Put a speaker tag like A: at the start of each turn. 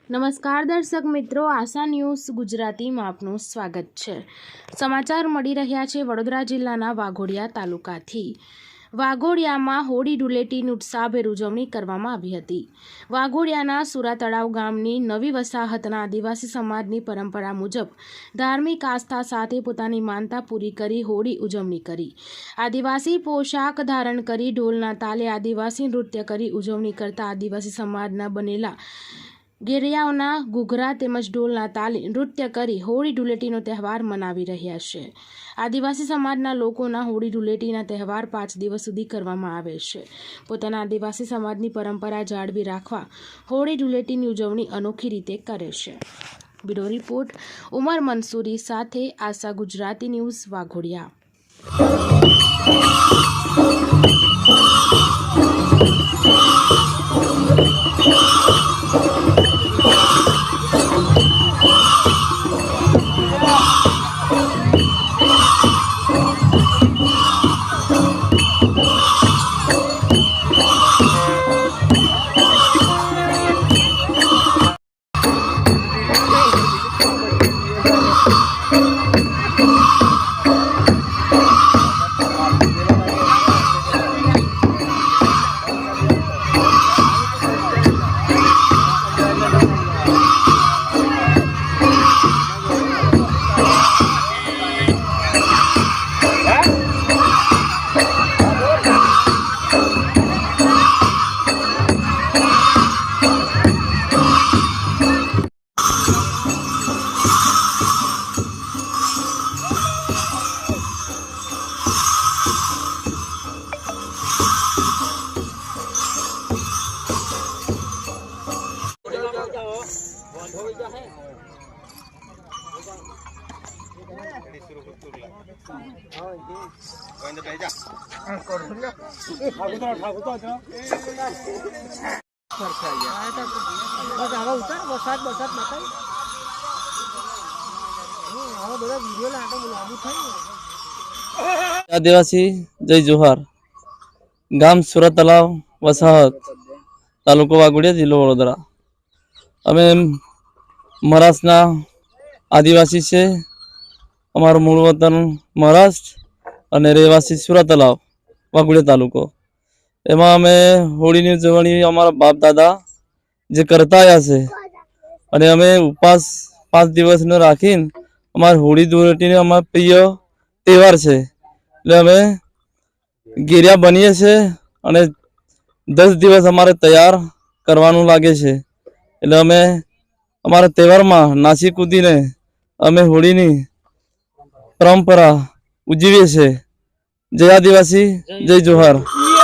A: નમસ્કાર દર્શક મિત્રો, આશા ન્યૂઝ ગુજરાતીમાં આપનું સ્વાગત છે। સમાચાર મળી રહ્યા છે વડોદરા જિલ્લાના વાઘોડિયા તાલુકાથી। વાઘોડિયામાં હોળી ધૂળેટીની ઉત્સાહભેર ઉજવણી કરવામાં આવી હતી। વાઘોડિયાના સુરા તળાવ ગામની નવી વસાહતના આદિવાસી સમાજની પરંપરા મુજબ ધાર્મિક આસ્થા સાથે પોતાની માનતા પૂરી કરી હોળી ઉજવણી કરી। આદિવાસી પોશાક ધારણ કરી ઢોલના તાલે આદિવાસી નૃત્ય કરી ઉજવણી કરતા આદિવાસી સમાજના બનેલા ગેરિયાઓના ઘૂઘરા તેમજ ઢોલના તાલે નૃત્ય કરી હોળી ધૂળેટીનો તહેવાર મનાવી રહ્યા છે। આદિવાસી સમાજના લોકોના હોળી ધૂળેટીના તહેવાર 5 દિવસ સુધી કરવામાં આવે છે। પોતાના આદિવાસી સમાજની પરંપરા જાળવી રાખવા હોળી ધૂળેટીની ઉજવણી અનોખી રીતે કરે છે। બ્યુરો રિપોર્ટ ઉમર મંસૂરી સાથે આશા ગુજરાતી ન્યૂઝ વાઘોડિયા।
B: आदिवासी जय जोहार गाम सुरा तलाव वसाहत तालुको वाघोडिया जिल्लो वडोदरा। અમે મહારાષ્ટ્રના આદિવાસી છે। અમારું મૂળ વતન મહારાષ્ટ્ર અને રહેવાસી સુરા તલાવ વાઘોડિયા તાલુકો। એમાં અમે હોળીની ઉજવણી અમારા બાપ દાદા જે કરતા આવ્યા છે અને અમે ઉપવાસ 5 દિવસનો રાખીને અમારી હોળી ધૂળેટીનો અમારો પ્રિય તહેવાર છે। એટલે અમે ગેરિયા બનીએ છીએ અને 10 દિવસ અમારે તૈયાર કરવાનું લાગે છે। એટલે અમે અમારા તહેવારમાં નાચી કૂદીને અમે હોળીની પરંપરા ઉજવીએ છીએ। જય આદિવાસી, જય જોહાર।